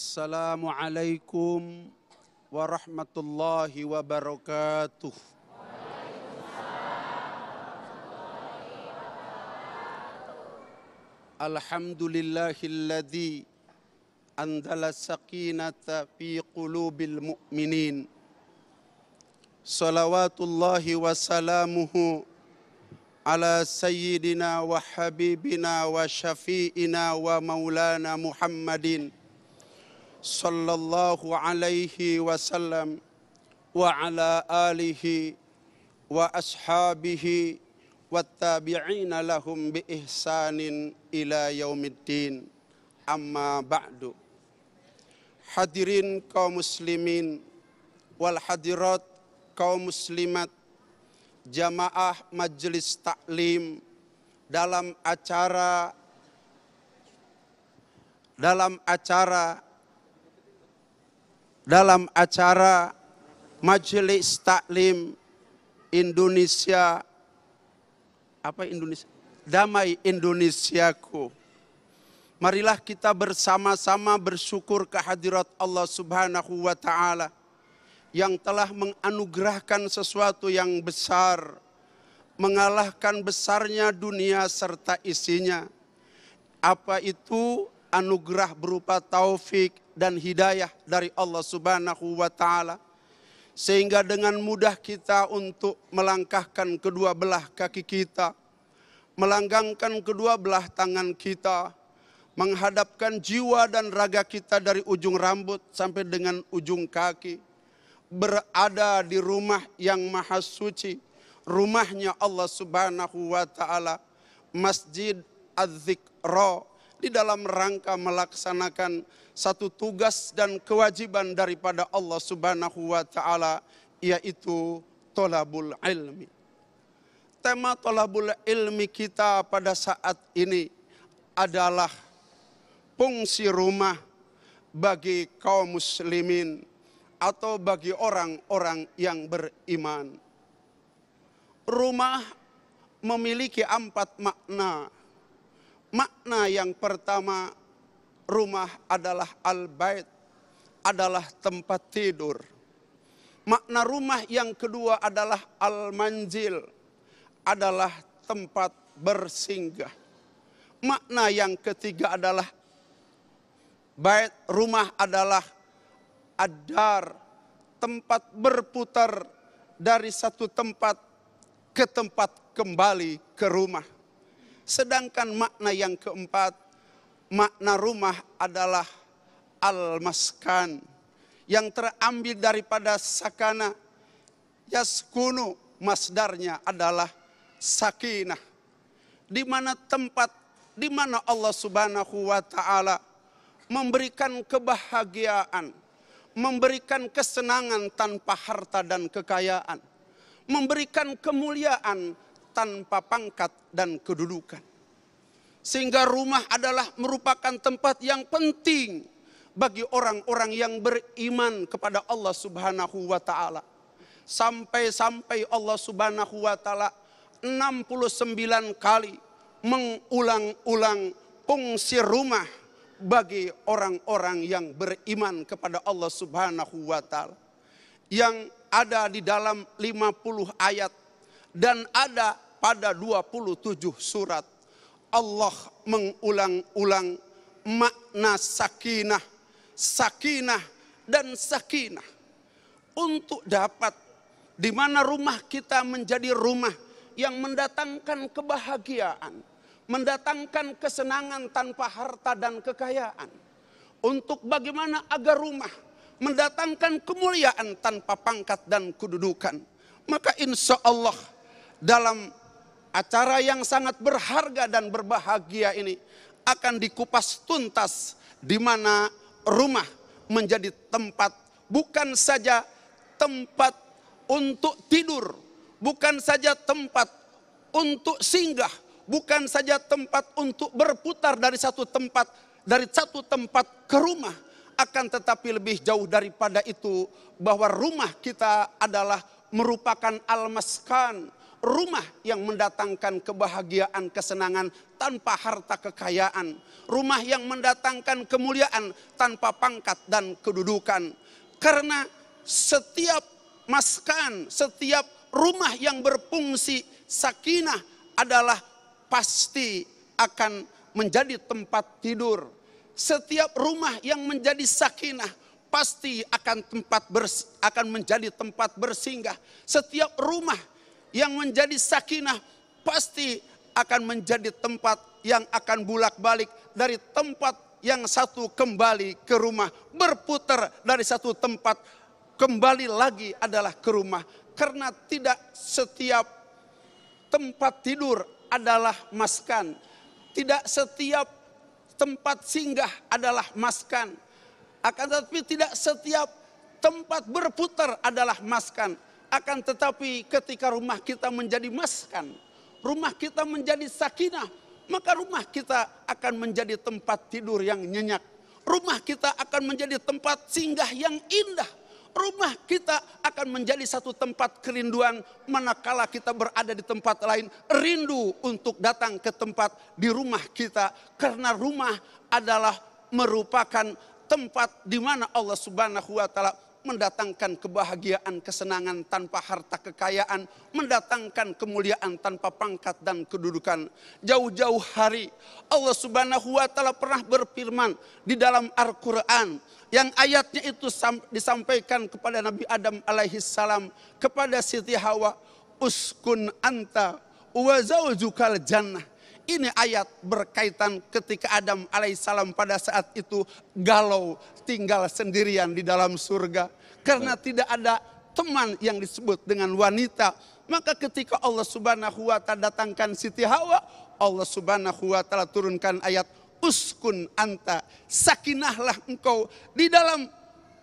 Assalamualaikum warahmatullahi wabarakatuh. Alhamdulillahilladzi anzala sakinata fi qulubil mu'minin. Salawatullahi wa salamuhu ala sayyidina wa habibina wa syafi'ina wa maulana Muhammadin sallallahu alaihi wasallam wa ala alihi wa ashabihi wa tabi'ina lahum bi ihsanin ila yaumiddin. Amma ba'du. Hadirin kaum muslimin wal hadirat kaum muslimat, jamaah majelis taklim dalam acara majelis taklim Indonesia Damai Indonesiaku. Marilah kita bersama-sama bersyukur kehadirat Allah Subhanahu wa Ta'ala yang telah menganugerahkan sesuatu yang besar, mengalahkan besarnya dunia serta isinya. Apa itu? Anugerah berupa taufik dan hidayah dari Allah Subhanahu wa Ta'ala, sehingga dengan mudah kita untuk melangkahkan kedua belah kaki kita, melanggangkan kedua belah tangan kita, menghadapkan jiwa dan raga kita dari ujung rambut sampai dengan ujung kaki, berada di rumah yang maha suci, rumahnya Allah Subhanahu wa Ta'ala, Masjid Az-Zikra, di dalam rangka melaksanakan satu tugas dan kewajiban daripada Allah Subhanahu wa Ta'ala, yaitu thalabul ilmi. Tema thalabul ilmi kita pada saat ini adalah fungsi rumah bagi kaum muslimin atau bagi orang-orang yang beriman. Rumah memiliki 4 makna. Makna yang pertama, rumah adalah al-bait, adalah tempat tidur. Makna rumah yang kedua adalah al-manzil, adalah tempat bersinggah. Makna yang ketiga adalah bait, rumah adalah ad-dar, tempat berputar dari satu tempat ke tempat kembali ke rumah. Sedangkan makna yang keempat, makna rumah adalah al-maskan, yang terambil daripada sakana, yaskunu, masdarnya adalah sakinah. Di mana tempat, di mana Allah Subhanahu wa Ta'ala memberikan kebahagiaan, memberikan kesenangan tanpa harta dan kekayaan, memberikan kemuliaan tanpa pangkat dan kedudukan. Sehingga rumah adalah merupakan tempat yang penting bagi orang-orang yang beriman kepada Allah Subhanahu wa Ta'ala. Sampai-sampai Allah Subhanahu wa Ta'ala 69 kali mengulang-ulang fungsi rumah bagi orang-orang yang beriman kepada Allah Subhanahu wa Ta'ala, yang ada di dalam 50 ayat dan ada pada 27 surat. Allah mengulang-ulang makna sakinah, sakinah dan sakinah, untuk dapat di mana rumah kita menjadi rumah yang mendatangkan kebahagiaan, mendatangkan kesenangan tanpa harta dan kekayaan. Untuk bagaimana agar rumah mendatangkan kemuliaan tanpa pangkat dan kedudukan. Maka insya Allah dalam acara yang sangat berharga dan berbahagia ini akan dikupas tuntas, di mana rumah menjadi tempat, bukan saja tempat untuk tidur, bukan saja tempat untuk singgah, bukan saja tempat untuk berputar dari satu tempat ke rumah, akan tetapi lebih jauh daripada itu, bahwa rumah kita adalah merupakan al-maskan, rumah yang mendatangkan kebahagiaan, kesenangan tanpa harta kekayaan. Rumah yang mendatangkan kemuliaan tanpa pangkat dan kedudukan. Karena setiap maskan, setiap rumah yang berfungsi sakinah adalah pasti akan menjadi tempat tidur. Setiap rumah yang menjadi sakinah pasti akan menjadi tempat bersinggah. Setiap rumah yang menjadi sakinah pasti akan menjadi tempat yang akan bolak-balik dari tempat yang satu kembali ke rumah, berputar dari satu tempat kembali lagi adalah ke rumah. Karena tidak setiap tempat tidur adalah maskan, tidak setiap tempat singgah adalah maskan, akan tetapi tidak setiap tempat berputar adalah maskan. Akan tetapi ketika rumah kita menjadi maskan, rumah kita menjadi sakinah, maka rumah kita akan menjadi tempat tidur yang nyenyak. Rumah kita akan menjadi tempat singgah yang indah. Rumah kita akan menjadi satu tempat kerinduan manakala kita berada di tempat lain. Rindu untuk datang ke tempat di rumah kita. Karena rumah adalah merupakan tempat di mana Allah Subhanahu wa Ta'ala mendatangkan kebahagiaan, kesenangan tanpa harta kekayaan, mendatangkan kemuliaan tanpa pangkat dan kedudukan. Jauh-jauh hari Allah Subhanahu wa Ta'ala pernah berfirman di dalam Al-Quran, yang ayatnya itu disampaikan kepada Nabi Adam alaihi salam, kepada Siti Hawa, uskun anta wa zaujukal jannah. Ini ayat berkaitan ketika Adam alaihissalam pada saat itu galau, tinggal sendirian di dalam surga. Karena tidak ada teman yang disebut dengan wanita. Maka ketika Allah Subhanahu wa Ta'ala datangkan Siti Hawa, Allah Subhanahu wa Ta'ala turunkan ayat, uskun anta, sakinahlah engkau di dalam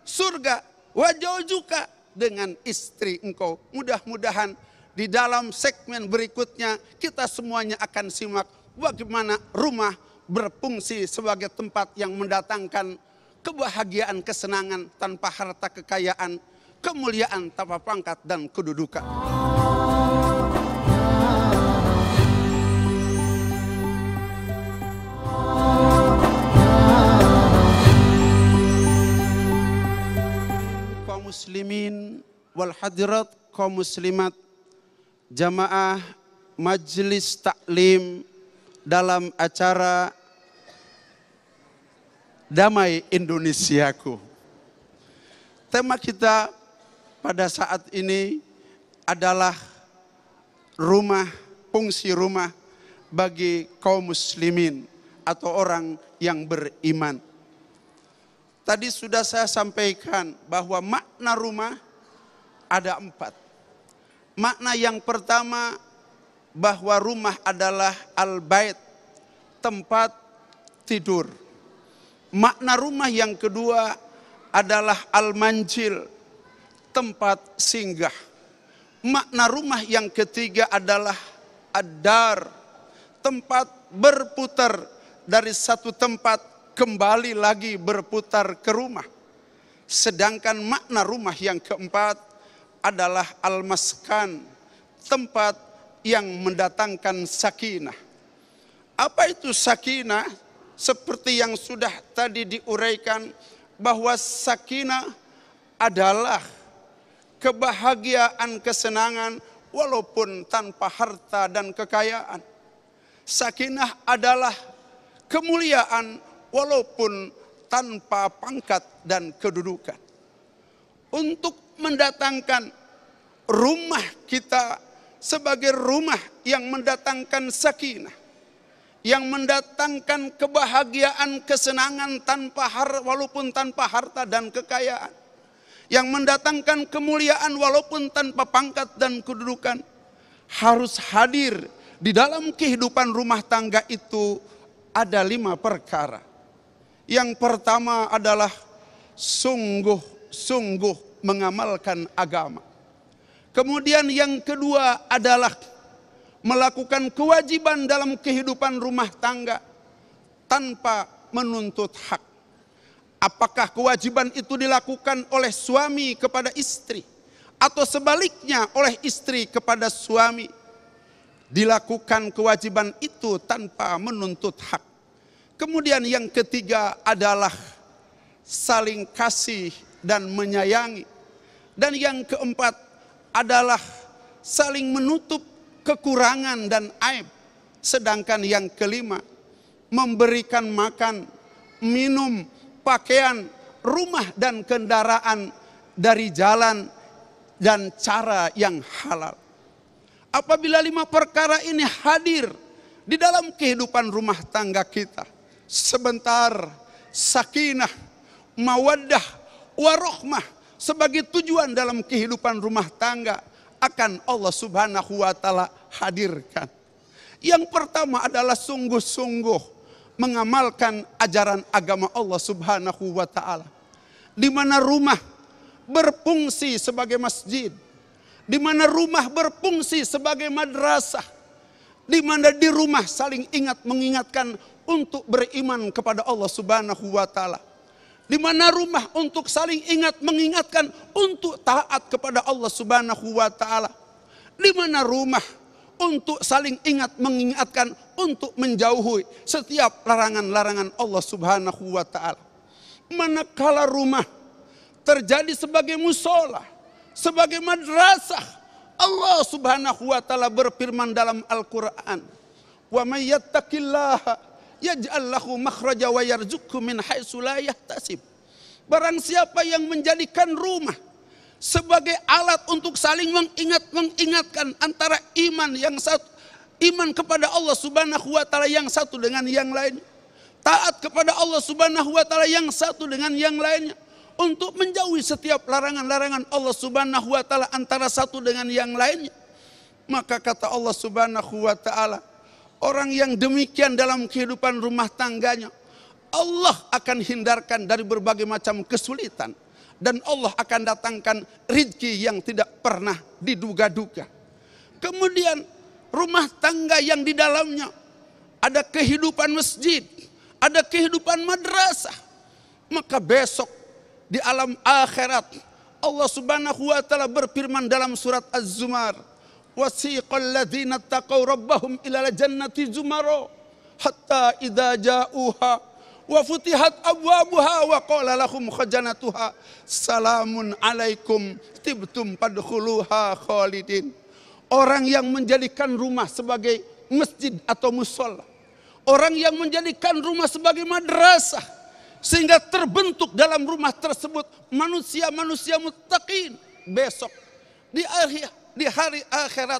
surga, wajaujuka, dengan istri engkau. Mudah-mudahan di dalam segmen berikutnya kita semuanya akan simak bagaimana rumah berfungsi sebagai tempat yang mendatangkan kebahagiaan, kesenangan tanpa harta kekayaan, kemuliaan tanpa pangkat dan kedudukan. Kaum muslimin wal hadirat, kaum muslimat, jamaah majelis taklim dalam acara Damai Indonesiaku. Tema kita pada saat ini adalah rumah, fungsi rumah bagi kaum muslimin atau orang yang beriman. Tadi sudah saya sampaikan bahwa makna rumah ada 4. Makna yang pertama, bahwa rumah adalah al-bait, tempat tidur. Makna rumah yang kedua adalah al-manjil, tempat singgah. Makna rumah yang ketiga adalah ad-dar, tempat berputar dari satu tempat kembali lagi berputar ke rumah. Sedangkan makna rumah yang keempat adalah al-maskan, tempat yang mendatangkan sakinah. Apa itu sakinah? Seperti yang sudah tadi diuraikan, bahwa sakinah adalah kebahagiaan, kesenangan walaupun tanpa harta dan kekayaan. Sakinah adalah kemuliaan walaupun tanpa pangkat dan kedudukan. Untuk mendatangkan rumah kita sebagai rumah yang mendatangkan sakinah, yang mendatangkan kebahagiaan, kesenangan walaupun tanpa harta dan kekayaan, yang mendatangkan kemuliaan walaupun tanpa pangkat dan kedudukan, harus hadir di dalam kehidupan rumah tangga itu ada 5 perkara. Yang pertama adalah sungguh-sungguh mengamalkan agama. Kemudian yang kedua adalah melakukan kewajiban dalam kehidupan rumah tangga tanpa menuntut hak. Apakah kewajiban itu dilakukan oleh suami kepada istri, atau sebaliknya oleh istri kepada suami. dilakukan kewajiban itu tanpa menuntut hak. Kemudian yang ketiga adalah saling kasih dan menyayangi. Dan yang keempat adalah saling menutup kekurangan dan aib. Sedangkan yang kelima, memberikan makan, minum, pakaian, rumah dan kendaraan dari jalan dan cara yang halal. Apabila 5 perkara ini hadir di dalam kehidupan rumah tangga kita, sebentar sakinah, mawaddah, warohmah sebagai tujuan dalam kehidupan rumah tangga akan Allah Subhanahu wa Ta'ala hadirkan. Yang pertama adalah sungguh-sungguh mengamalkan ajaran agama Allah Subhanahu wa Ta'ala, di mana rumah berfungsi sebagai masjid, di mana rumah berfungsi sebagai madrasah, di mana di rumah saling ingat mengingatkan untuk beriman kepada Allah Subhanahu wa Ta'ala, di mana rumah untuk saling ingat mengingatkan untuk taat kepada Allah Subhanahu wa Ta'ala, di mana rumah untuk saling ingat mengingatkan untuk menjauhi setiap larangan-larangan Allah Subhanahu wa Ta'ala. Manakala rumah terjadi sebagai musola, sebagai madrasah, Allah Subhanahu wa Ta'ala berfirman dalam Al-Quran, "Wa may yattaqillaha yaj'al lahu makhraja wa yarzuqhu min haitsu la yahtasib." Barang siapa yang menjadikan rumah sebagai alat untuk saling mengingatkan antara iman yang satu, iman kepada Allah Subhanahu wa Ta'ala yang satu dengan yang lainnya, taat kepada Allah Subhanahu wa Ta'ala yang satu dengan yang lainnya, untuk menjauhi setiap larangan-larangan Allah Subhanahu wa Ta'ala antara satu dengan yang lainnya. Maka kata Allah Subhanahu wa Ta'ala, orang yang demikian dalam kehidupan rumah tangganya, Allah akan hindarkan dari berbagai macam kesulitan, dan Allah akan datangkan rezeki yang tidak pernah diduga-duga. Kemudian rumah tangga yang di dalamnya ada kehidupan masjid, ada kehidupan madrasah, maka besok di alam akhirat Allah Subhanahu wa Ta'ala berfirman dalam surat Az-Zumar, "Wasiqal ladzina taqaw rabbahum ilal jannati zumara hatta idza ja'uha wa futihat abwabuha wa qala lahum khajanatuha salamun alaikum tibtum fadkhuluha khalidin." Orang yang menjadikan rumah sebagai masjid atau musola, orang yang menjadikan rumah sebagai madrasah, sehingga terbentuk dalam rumah tersebut manusia-manusia muttaqin, besok di hari akhirat,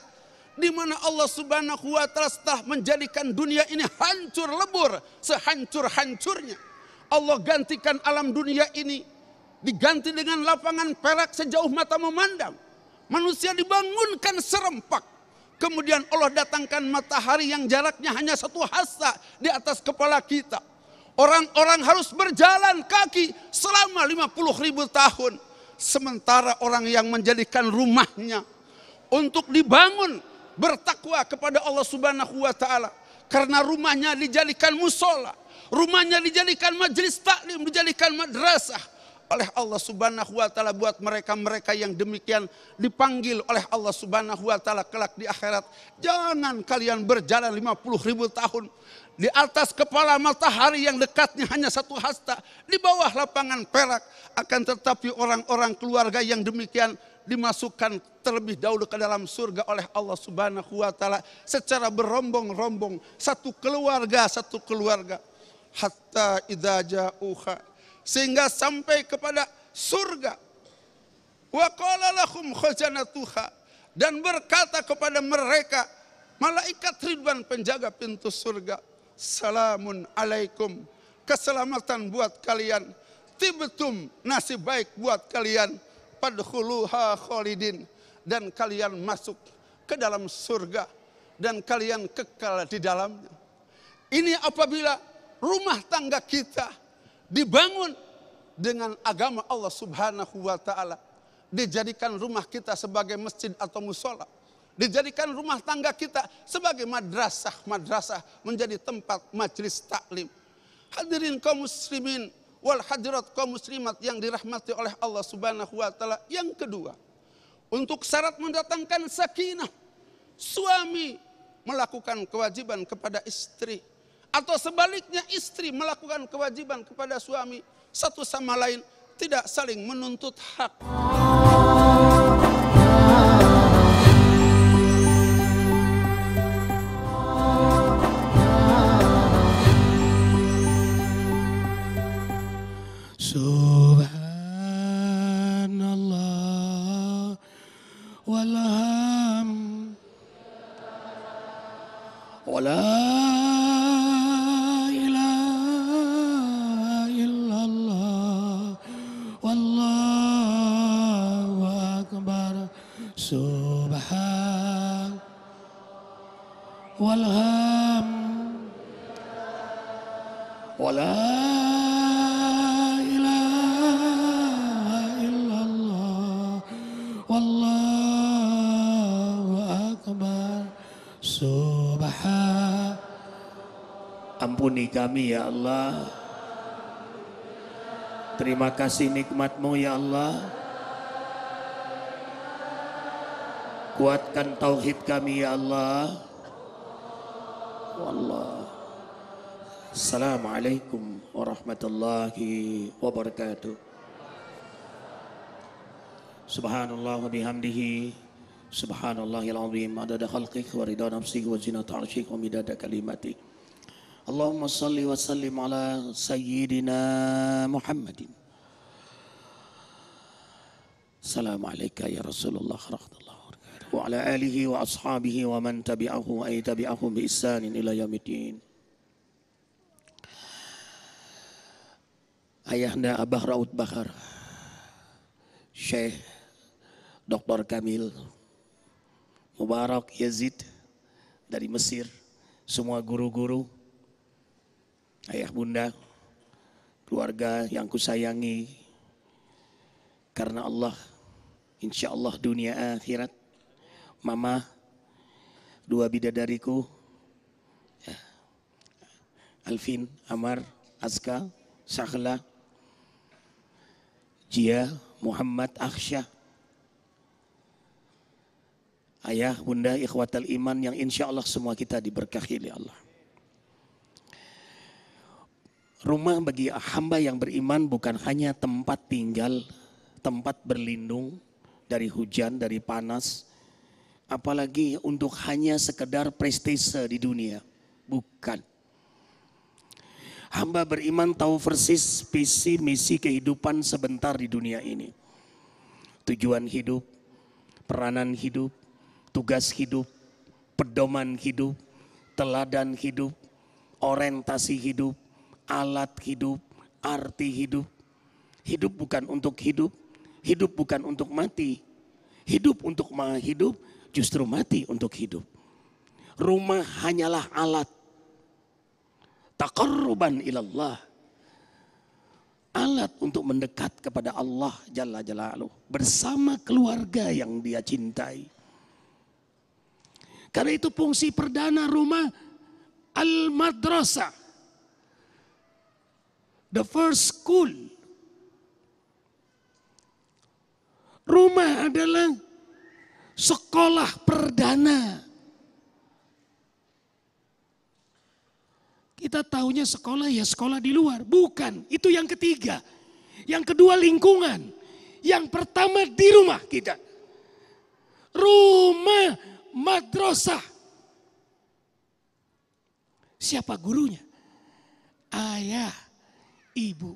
di mana Allah Subhanahu wa Ta'ala setelah menjadikan dunia ini hancur lebur sehancur-hancurnya, Allah gantikan alam dunia ini diganti dengan lapangan perak sejauh mata memandang. Manusia dibangunkan serempak. Kemudian Allah datangkan matahari yang jaraknya hanya 1 hasta di atas kepala kita. Orang-orang harus berjalan kaki selama 50.000 tahun. Sementara orang yang menjadikan rumahnya untuk dibangun bertakwa kepada Allah Subhanahu wa Ta'ala, karena rumahnya dijadikan musola, rumahnya dijadikan majelis taklim, dijadikan madrasah oleh Allah Subhanahu wa Ta'ala. Buat mereka-mereka yang demikian dipanggil oleh Allah Subhanahu wa Ta'ala kelak di akhirat, jangan kalian berjalan 50.000 tahun di atas kepala matahari yang dekatnya hanya 1 hasta, di bawah lapangan perak. Akan tetapi orang-orang keluarga yang demikian dimasukkan terlebih dahulu ke dalam surga oleh Allah Subhanahu wa Ta'ala secara berombong-rombong, satu keluarga hatta idza ja'uha, sehingga sampai kepada surga. Wa qala lahum khajanatuha, dan berkata kepada mereka malaikat Ridwan penjaga pintu surga, salamun alaikum, keselamatan buat kalian, tibtum, nasib baik buat kalian, fadkhuluha khalidin, dan kalian masuk ke dalam surga dan kalian kekal di dalamnya. Ini apabila rumah tangga kita dibangun dengan agama Allah Subhanahu wa Ta'ala, dijadikan rumah kita sebagai masjid atau musola, dijadikan rumah tangga kita sebagai madrasah menjadi tempat majelis taklim. Hadirin kaum muslimin wal hadirat kaum muslimat yang dirahmati oleh Allah Subhanahu wa Ta'ala. Yang kedua, untuk syarat mendatangkan sakinah, suami melakukan kewajiban kepada istri. Atau sebaliknya istri melakukan kewajiban kepada suami. Satu sama lain tidak saling menuntut hak. Subhanallah walham wala ilaha illallah wallahu akbar. Subhan walham wala Subhan. Ampuni kami ya Allah. Terima kasih nikmat-Mu ya Allah. Kuatkan tauhid kami ya Allah. Wallah. Assalamualaikum warahmatullahi wabarakatuh. Subhanallah wa bihamdihi. Subhanallahil azim adada khalqihi wa ridha nafsihi wa zinata arsyihi wa midada kalimatihi. Allahumma salli wa sallim ala sayyidina Muhammadin. Assalamu alayka ya Rasulullah wa ala alihi wa ashabihi wa man tabi'ahu ay tabi'ahum bi ihsanin ila yaumiddin. Ayahanda Abah Raud Bahar, Syekh Dr. Kamil Mubarak Yazid dari Mesir, semua guru-guru, ayah bunda, keluarga yang kusayangi karena Allah, insya Allah dunia akhirat, mama, dua bidadariku, Alvin, Amar, Azka, Sahla, Jia, Muhammad, Aksya, ayah, bunda, ikhwatal iman yang insya Allah semua kita diberkahi oleh Allah. Rumah bagi hamba yang beriman bukan hanya tempat tinggal, tempat berlindung dari hujan, dari panas, apalagi untuk hanya sekedar prestise di dunia. Bukan. Hamba beriman tahu persis visi misi kehidupan sebentar di dunia ini. Tujuan hidup, peranan hidup, tugas hidup, pedoman hidup, teladan hidup, orientasi hidup, alat hidup, arti hidup. Hidup bukan untuk hidup, hidup bukan untuk mati. Hidup untuk maha hidup, justru mati untuk hidup. Rumah hanyalah alat. Taqarruban ilallah. Alat untuk mendekat kepada Allah Jalla Jalaluh. Bersama keluarga yang dia cintai. Karena itu fungsi perdana rumah al-madrasah. The first school. Rumah adalah sekolah perdana. Kita taunya sekolah ya sekolah di luar. Bukan, itu yang ketiga. Yang kedua lingkungan. Yang pertama di rumah kita. Rumah madrasah. Siapa gurunya? Ayah, ibu.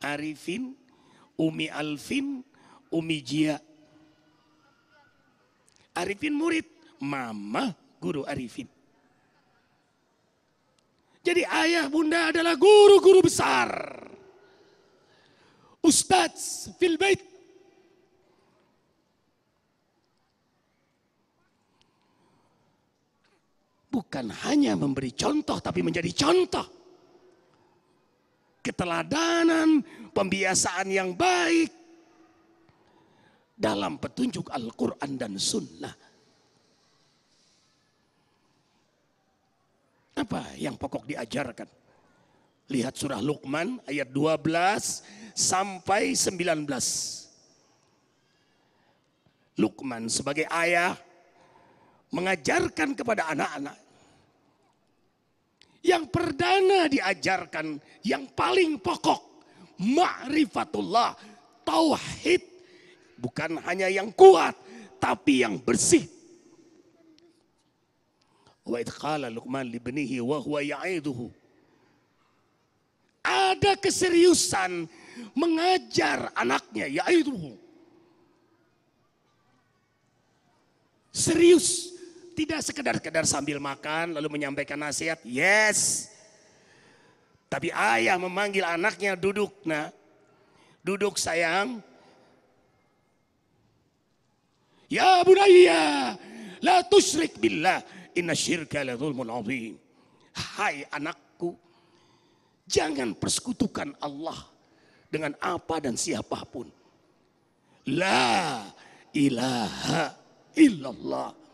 Arifin, Umi Alvin, Umi Jia. Arifin murid, mama guru Arifin. Jadi ayah bunda adalah guru-guru besar. Ustadz fil bait. Bukan hanya memberi contoh, tapi menjadi contoh. Keteladanan, pembiasaan yang baik. Dalam petunjuk Al-Quran dan Sunnah. Apa yang pokok diajarkan? Lihat surah Luqman ayat 12 sampai 19. Luqman sebagai ayah mengajarkan kepada anak-anak. Yang perdana diajarkan, yang paling pokok, ma'rifatullah, tauhid. Bukan hanya yang kuat, tapi yang bersih. Wa idh qala Luqman libnihi wa huwa ya'iduhu. Ada keseriusan mengajar anaknya, ya'iduhu. Serius. Tidak sekedar sambil makan lalu menyampaikan nasihat. Yes. Tapi ayah memanggil anaknya, duduk nak. Duduk sayang. Ya bunayya, la tusyrik billah, inna syirka la dzulmun adzim. Hai anakku, jangan persekutukan Allah dengan apa dan siapapun. La ilaha illallah.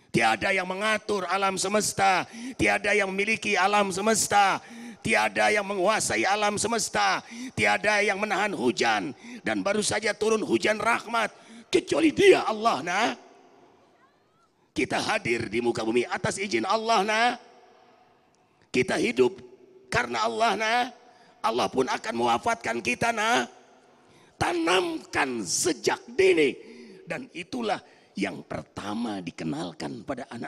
Tiada yang mengatur alam semesta, tiada yang memiliki alam semesta, tiada yang menguasai alam semesta, tiada yang menahan hujan dan baru saja turun hujan rahmat kecuali Dia, Allah. Nah, kita hadir di muka bumi atas izin Allah. Nah, kita hidup karena Allah. Nah, Allah pun akan mewafatkan kita. Nah, tanamkan sejak dini, dan itulah yang pertama dikenalkan pada anak